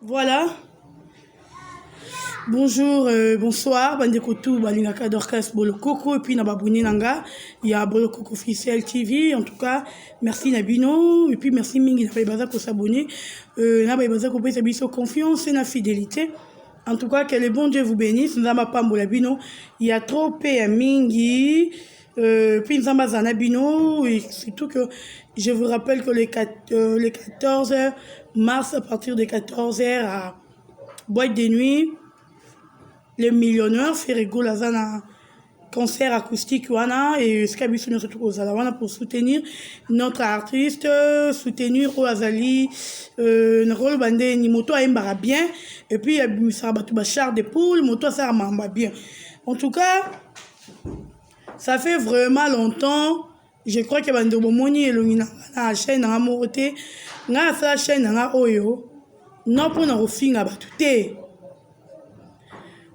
Voilà. Bonjour, bonsoir. Bandekotou, Balingaka Dorcas Bolokoko, et puis Nababuni Nanga, il y a Bolokoko Officiel TV. En tout cas, merci Nabino, et puis merci Mingi Nabaïbaza pour s'abonner. Nabaïbaza pour payer sa confiance et la fidélité. En tout cas, que le bon Dieu vous bénisse. Nzamba Pambola Bino, il y a trop payé Mingi. Puis Nzamba Zanabino, et surtout que je vous rappelle que les 14 mars, à partir de 14h à Boîte de Nuit, les millionnaires Ferrego Lazana concert acoustique wana et Skabisu wana pour soutenir notre artiste, soutenir Oazali, Nrol Bande ni moto a bien et puis ça va char de poule, moto ça mamba bien. En tout cas, ça fait vraiment longtemps. Je crois que Bande Bomoni et Longina na chaîne na moroté, na sa chaîne na oyo, non pour na refinga batute.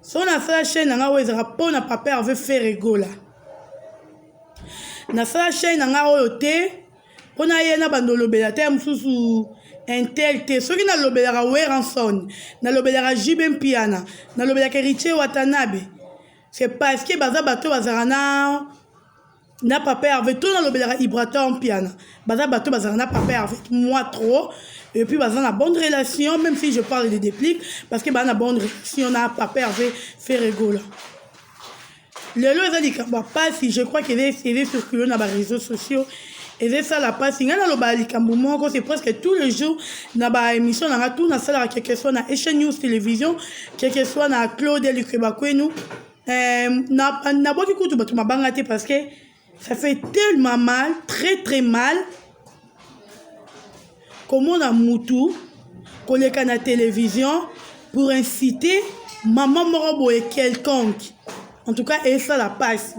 Son affaire chaîne nanga oyo ezaka mpona papa ave Ferrego la na sa chaîne nanga oyo te mpona ye na bandolobela te mosusu intel te soki nalobelaka Weranson nalobelaka Jibe Mpiana nalobelaka Riche Watanabe c'est parce que baza bato bazalaka na papa Hervé to nalobelaka Ibrata Mpiana baza bato bazalaka na papa Hervé moi trop. Et puis, bah, on a bonne relation, même si je parle de déplique, parce que bah, on a bonne relation, on a papa avec Ferrego là. Le lot, ils ont dit, bah, pas si je crois qu'il est circulé dans les réseaux sociaux, et c'est ça la passe. Il y a c'est presque tous les jours, dans les émissions, on a tout, dans ça, quel que soit dans Echelon News Télévision, quel que soit dans Claude Lucrebakouenou, n'a pas écouté, bah, tu m'as bangaté parce que ça fait tellement mal, très très mal. Comment on a moutou, qu'on est à la télévision, pour inciter maman morobo et quelconque. En tout cas, et ça la passe.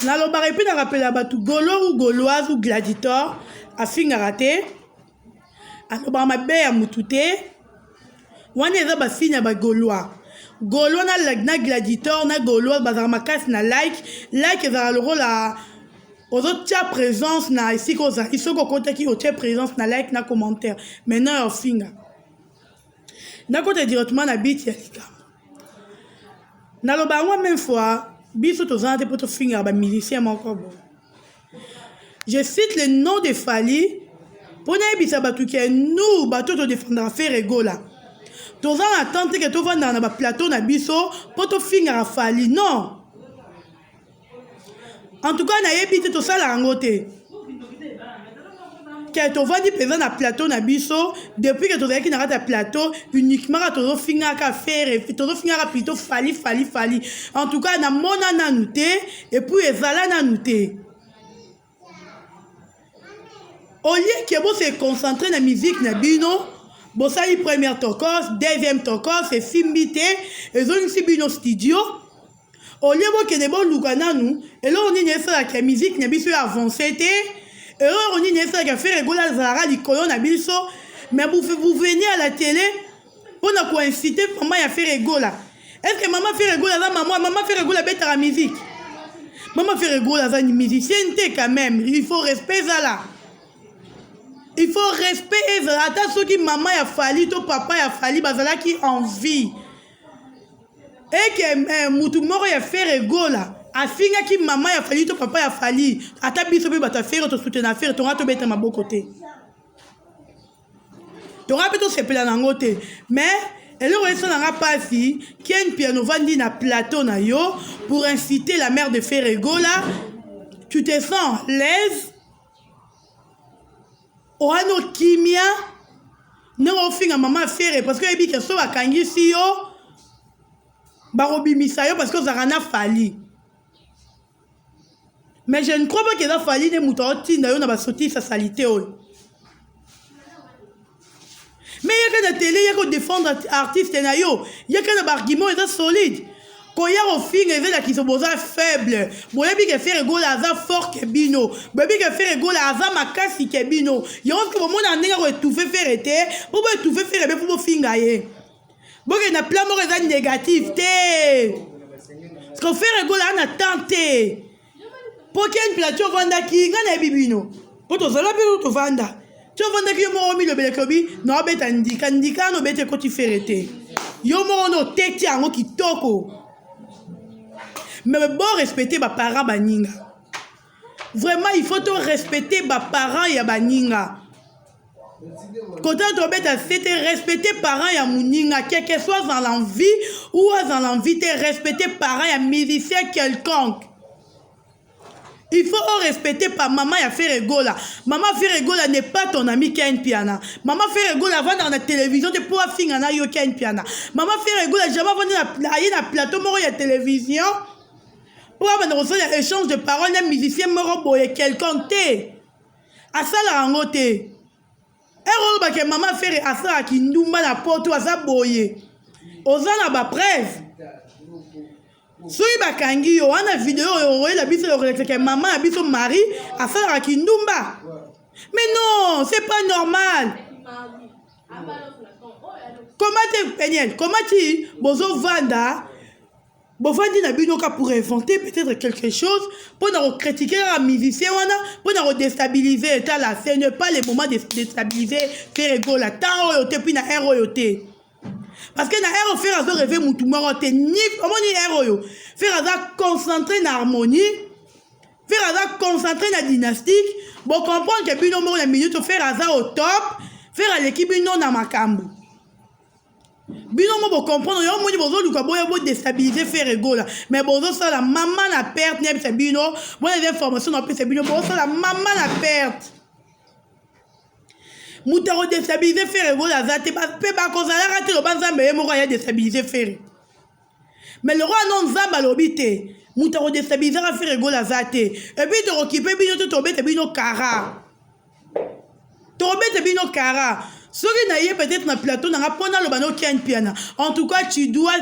Dans le barré, puis on rappelle à Batou Golo ou Gauloise ou Gladiator, à fin à rater. À l'obama bé à moutouté. On est à Bassine à Gaulois. Gaulois na Gladiator, na Gauloise, bazarmakas na like. Like est à le rôle à. Aux autres, tu as présence na ici qu'on a, il faut qu'on compte qui tu as présence na like na commentaire. Maintenant, au finger. Na côté directement na bit yalika. Na lo bango même fois, biso to zante pour to finger ba musicien moko bon. Je cite le nom de Fali pour na bisa batu ke nous bato to défendre Ferrego là. To zan attendre que to vanda na ba plateau na biso pour to finger Fali. Non. En tout cas, on a évité tout ça la rangote. Quand on va dire présent na plateau na biso, depuis que tu as qui na plateau, uniquement tu as fini à faire, tu as fini à plutôt fali. En tout cas, na mona na nouté et puis ezala na nouté. Au lieu que vous se concentrer na musique na bino, bon ça y première tokos, deuxième tokos, c'est fimbité, et ont aussi bino studio. Au lieu que les bons loukana nous, et là on est né ça la musique n'a pas avancé et là on est né ça qui a fait rigoler Zara du colon à biso, mais vous venez à la télé pour nous inciter maman à faire rigoler. Est-ce que maman fait rigoler là maman fait rigoler bête à la musique? Maman fait rigoler là une musicienne quand même, il faut respect ça là. Il faut respect ça. Attends ceux qui maman a fallu, ton papa a fallu, bazala qui envie. Et que Moutoumoro a fait rigola. A finga qui maman a fallu, ton papa a fallu. A ta biso be bata faire to soutenir affaire, ton rato beta ma bon côté. Ton rato to se pela na ngote. Mais elle aurait son n'a pas si qui a une piano vandi na plateau na yo pour inciter la mère de faire rigola. Tu te sens l'aise. Oano kimia. Non finga maman faire parce que ebi que so akangi si yo. Barobi misayo parce que Zarana fali. Mais je ne crois pas que ça fali des moutons d'ailleurs n'a pas sorti sa salité. Mais il y a que la télé, il y a que défendre artiste nayo, il y a que l'argument est solide. Quand il y a au film et là qui sont besoin faible, bon il y a que faire égale à ça fort que bino, bon il y a que faire égale à ça makasi que bino. Il y a que moment on a étouffé faire été, pour étouffer faire et pour fingayer. Bon, il y a plein de choses négatives. Ce qu'on fait, on a tenté. Pour qu'il y ait une plateau vanda qui, on a bibino. Pour que tu aies vanda. Tu vois que yo moro mi le belekobi no beta ndika no bete ko tu ferete. Yo moro no teti ango kitoko. Mais bon respecter ba parents baninga. Vraiment il faut respecter ba parents ya baninga. Quand on bête c'était respecter parents ya muninga, quel que soit dans l'envie ou dans l'envie de respecter parents ya musicien quelconque. Il faut respecter par maman ya faire rigola. Maman faire rigola n'est pas ton ami qui a une piano. Maman faire rigola avant dans la télévision de pouvoir finir na yo qui a une piano. Maman faire rigola jamais venu na plateau moro ya télévision. Pour avoir un échange de paroles d'un musicien moro boye quelconque té. À ça la rangote. Ero ba ke maman faire asa ki ndumba na poto asa boye. Ozana ba preuve. Soyi ba kangi yo wana vidéo yo la biso yo que maman a biso mari asa ki ndumba. Mais non, c'est pas normal. Comment te Peniel, comment tu bozo vanda Bovandi na binoka pour inventer peut-être quelque chose pour nous critiquer la musicien pour nous déstabiliser la scène, n'est pas le moment de déstabiliser faire ego la temps royauté puis na royauté parce que na héros faire azo rêver mutu moro te ni comment ni héros faire azo concentrer na harmonie faire azo concentrer na dynastique bon comprendre que bino moro la minute faire azo au top faire l'équipe bino na makambo. Bino mo comprendre yo mo bozo luka boya bo déstabiliser faire ego là mais bozo ça la maman la perte ne c'est bino bon les informations on peut c'est bino bozo ça la maman la perte mutaro déstabiliser faire ego là za te ba pe ba ko za la rater le banzambe mo ya déstabiliser faire mais le roi non zamba lobité mutaro déstabiliser faire ego là za te et puis de occuper bino to tomber te bino kara tomber te bino kara. Ce qui n'a peut-être dans plateau n'a pas le bano qui a une piano. En tout cas, tu dois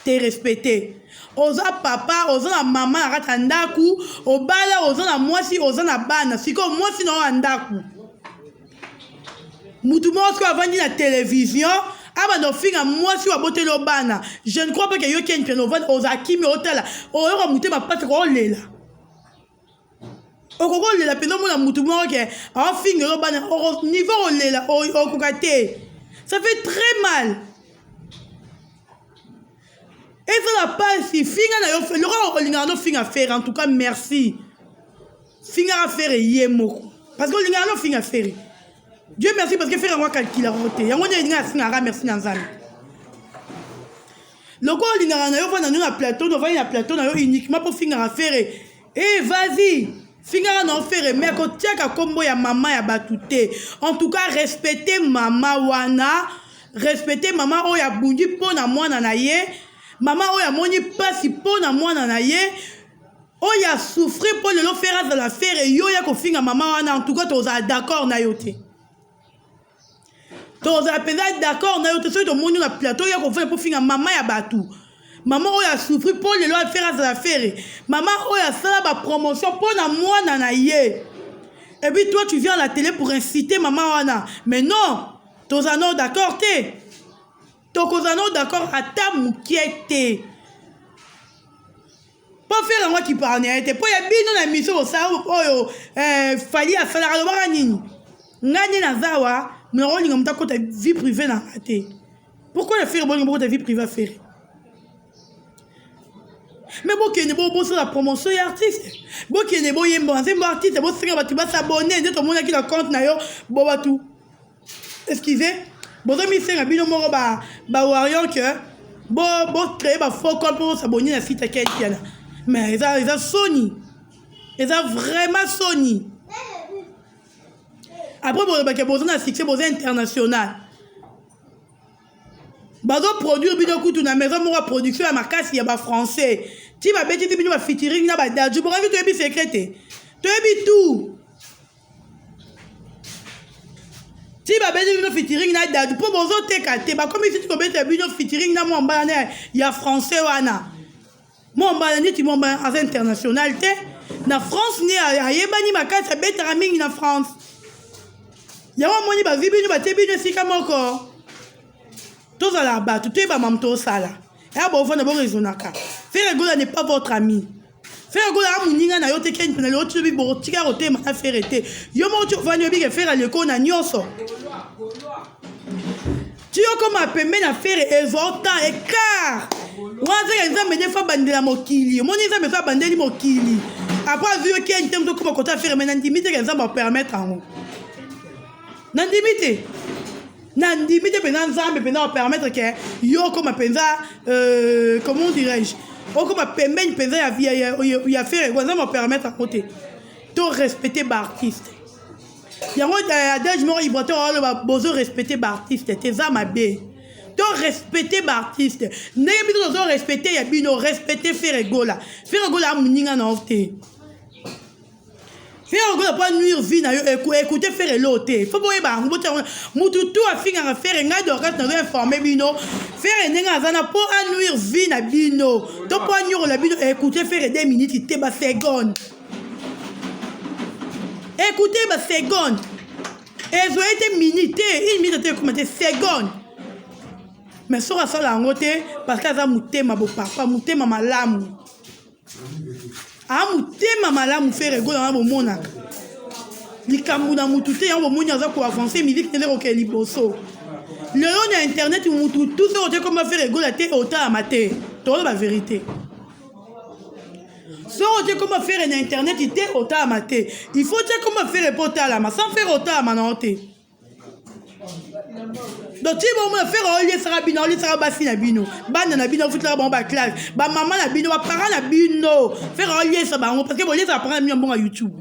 te respecter. Oza papa, oza na maman arrête andaku, obala oza na mwasi, oza na bana. Si comme mwasi na andaku. Mutu mosko avandi na télévision, aba no finga mwasi wa bote lo bana. Je ne crois pas que yo qui a une piano vend oza kimi hotel. O yo muté ma patte ko lela. Okoko lela peno mona mutu moko ke en finga lo bana au niveau lela okokate ça fait très mal et ça la passe si finga na yo le roi olinga no finga faire en tout cas merci finga faire yemoko parce que olinga no finga faire Dieu merci parce que faire moi calcul roté yango olinga finga merci nanzali le roi olinga na yo va na plateau no va na plateau na yo uniquement pour finga faire et vas-y Finga non faire mais ko tiaka kombo ya maman ya batute. En tout cas respecter maman wana, respecter maman o ya bundi pona mwana na ye, maman o ya moni pasi pona mwana na ye, o ya souffrir pour le faire de la faire yo ya ko finga maman wana en tout cas toza d'accord na yote. Toza pesa d'accord na yote so to moni na plateau ya ko faire pour finga maman ya batu. Maman oya souffrir pour le leur faire à faire. Maman oya sala ba promotion pour na moi na ye. Et puis toi tu viens à la télé pour inciter maman wana. Mais non, tozano d'accord té. Tokozano d'accord à ta moukiete. Pas faire moi qui parle n'était pas ya bino na mission ça oyo fali à sala lo bana nini. Ngani na zawa, mais on linga mta ko ta vie privée na raté. Pourquoi le faire bon ta vie privée à faire? Mais bon qui ne bon sur la promotion et artiste bon qui ne bon yembo c'est bon artiste bon c'est que tu vas s'abonner de tout le monde qui le compte na yo bon ba tout excusez bon ça mi c'est un bino moro ba warrior que bon créer ba faux compte pour s'abonner à site à quel piano mais ils a Sony ils a vraiment Sony après bon ba que bon na succès bon international bazo produire bino kutu na maison mo production ya makasi ya ba français ti ba beti ti bino ba featuring na ba daju bo ravi to ebi secret to ebi tout ti ba beti bino featuring na daju po bozo teka te ba comme si tu ko beti bino featuring na mo mbana ya français wana mo mbana ni ti mo mbana as international te na France ni ayebani makasi betara mingi na France ya mo moni ba vibi ni ba te bino sika moko tous à la bas, tout est bas, mam tout ça là. Et à bon, vous n'avez pas raison. Faire rigoler n'est pas votre ami. Faire gola muninga na yote ken na yote bi botika rote ma faire été. Yo mo tu vanyo bi ke faire le ko na nyoso. Tu yo comme apembe na faire exortant écart. Waza ya nzambe ne fa bandela mokili. Mo ni nzambe fa bandeli mokili. Après vu ken tem to comme kota faire mais na ndimite ke nzambe permettre ango. Na ndimite. Na ndimite pe na nzambe pe na permettre que yo comme penza comment dirais-je? O comme pembeni penza ya faire quoi ça me permettre à côté to respecter l'artiste yango adage mort ibrato le bozo respecter l'artiste tes âmes bé to respecter l'artiste ne bito zo respecter ya bino respecter faire gola muninga na ofte faire gola pas nuire vie na yo écouter faire loté faut boye ba mutu tout a finga faire nga de reste na informer bino faire nenga zana po nuire vie na bino to po nuire la bino écouter faire 2 minutes te ba seconde écouter ba seconde et zo été minute 1 minute te commenter seconde mais sora sala ngote parce que za mutema bo papa mutema malamu mutema malamu faire gola na bomonaka likambu na mutu te yango bomoni aza ko avancer musique tele ko ke liboso lelo na internet mutu tout ça ote comme faire gola te ota amate to la vérité so ote comme faire na internet te ota amate il faut te comme faire reporter la sans faire ota amanote donc tu vas me faire olier sera bino olier sera basi na bino bana na bino foutre ba ba classe ba maman na bino ba parents na bino faire olier ça bango parce que olier ça prend mieux bon à YouTube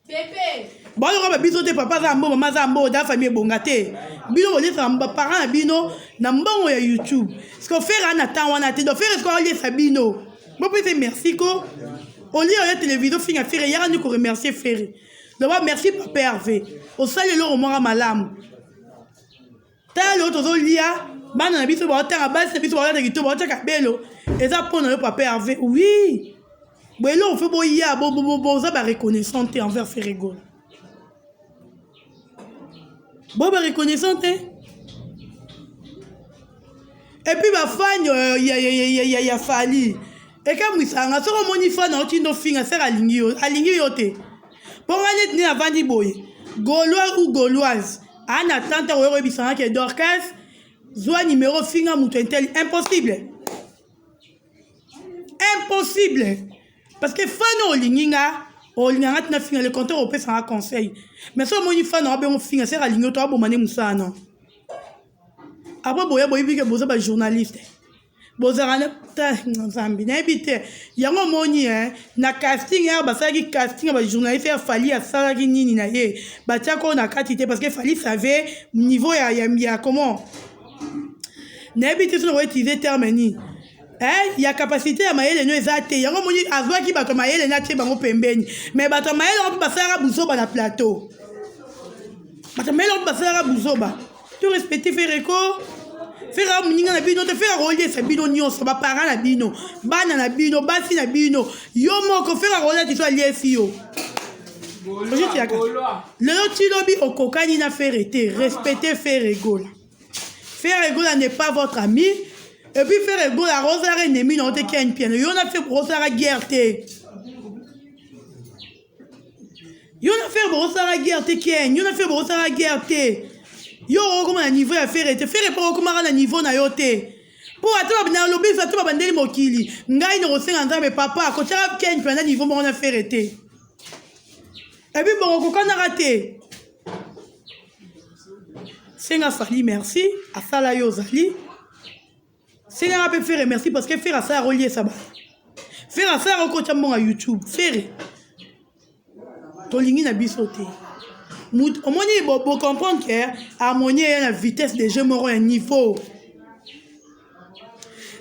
pépé bon on va biso te papa za mbo maman za mbo da famille bongate bino olier ça ba parents na bino na mbongo ya YouTube ce qu'on fait en attend on attend de faire ce qu'on olier ça bino bon peut merci ko olier la télévision finga faire hier on nous remercier faire d'abord merci papa Hervé au salut le roman malam tal autre lia bana na biso ba tanga basi na biso ba tanga kito ba tanga belo eza pona le papa Hervé oui belo on fait boya bo ça ba reconnaissante envers Ferrego bo ba reconnaissante et puis ba fan ya fali et quand mwisanga so moni fan na otindo finga sera alingi yote pour aller ni avandi boye gaulois ou gauloise en attente au rebisanga que Dorcas soit numéro finga mutentel impossible parce que fano linginga olinga na finga le compteur au pesa un conseil mais so moni fano abe on finga sera lingo to abomane musana après boya bi que boza ba journaliste bozarana ta nzambi na ebite yango moni na casting ya basaki casting ba journaliste ya fali ya salaki nini na ye batia ko na quantité parce que fali savait niveau ya comment na ebite so ko utiliser terme ni il y a capacité ya mayele no ezate yango moni azwaki bato mayele na tie bango pembeni mais bato mayele on peut passer à buzoba na plateau bato mayele on peut passer à buzoba tu respecter Ferreko faire muninga na bino te faire relier sa bino nyonso ba parents na bino bana na bino basi na bino yo moko faire relier ti so lié fio le ti lobi okokani na faire été respecter Ferrego n'est pas votre ami et puis Ferrego la rosare ennemi na te ken piano yo na fait rosara guerre te yo na fait rosara guerre te ken yo na fait rosara guerre te yo comme un niveau à faire pas comme un niveau na yote pour attendre na lobby ça tout bandeli mokili ngai no senga nzambe papa ko tira ken pendant niveau mon affaire été et puis bon ko kana raté senga fali merci à sala yo zali senga peut faire merci parce que faire ça relier ça ba faire ça ko tamba YouTube faire to lingi na bisoté au moins il faut comprendre que harmonie est la vitesse des jeux moraux un niveau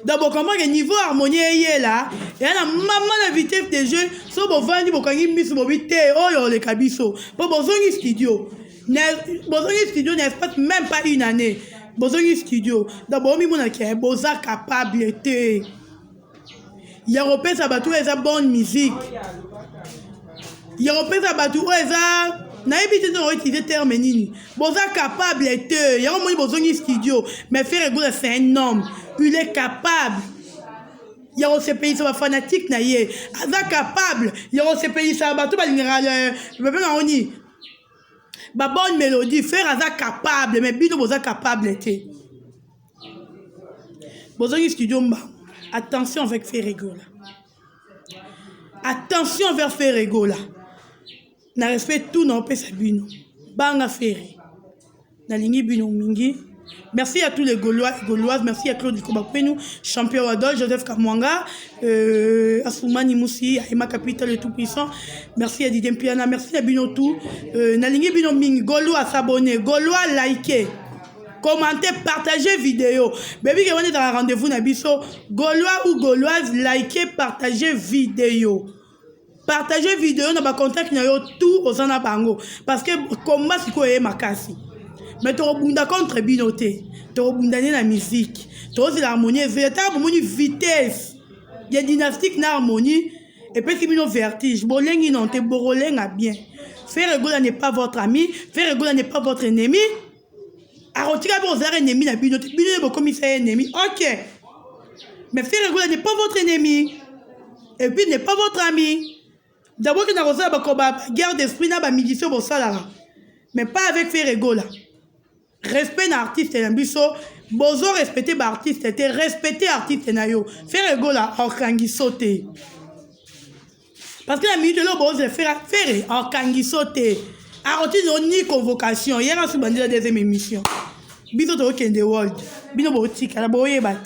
d'abord comprendre que niveau harmonie est là et la maman la vitesse des jeux so bo vandi bo kangi miss bo bité oh le kabiso bo bozongi studio n'est pas même pas une année bozongi studio d'abord mi mona ke boza capable te ya repesa batu eza bonne musique ya repesa batu eza na ebité no utiliser terme nini boza capable te yango moni bozongi studio mais Ferrego c'est un homme il est capable Il y a aussi pays ça fanatique na ye. Aza capable. Il y a aussi pays ça bateau ba général on y. Ba bonne mélodie faire aza capable mais bino boza capable était. Bozongi studio mba. Attention avec Ferrego là. Attention vers Ferrego là. Na respect tout non pesa bino. Banga Ferré. Na lingi bino mingi. Merci à tous les Gaulois et Gauloises. Merci à Claude Kobakwenu, champion Wadol, Joseph Kamwanga, Assoumani Moussi, Aima Capital, le tout-puissant. Merci à Didier Piana. Merci à Binotou. Nalingi Bino Ming. Gaulois s'abonner. Gaulois liker. Commenter, partager vidéo. Baby, on est dans un rendez-vous Nabiso. Gaulois ou Gauloise, liker, partager vidéo. Partager vidéo, on a contact tout aux anabango. Parce que comment c'est quoi makasi. Mais tu as contre binoté, tu as la musique, tu as l'harmonie, véritable vitesse. Il y a dynastique na harmonie et puis il y a vertige. Bolengi non te borolenga bien. Ferrego n'est pas votre ami, Ferrego n'est pas votre ennemi. Arotika vos ennemi na binoté, binoté comme il fait ennemi. OK. Mais Ferrego n'est pas votre ennemi. Et puis n'est pas votre ami. D'abord que na rosa ba guerre d'esprit na ba méditation bo salara. Mais pas avec Ferrego là. Respect l'artiste et l'ambition, bozo respecter l'artiste et respecter l'artiste et nayo. Faire ego la orkangi sauter. Parce que la minute de l'eau, bozo faire orkangi sauter. Arrêtez ni convocation. Hier, on se bandit la deuxième émission. Biso to Kende World. Bino botique, la boye bat.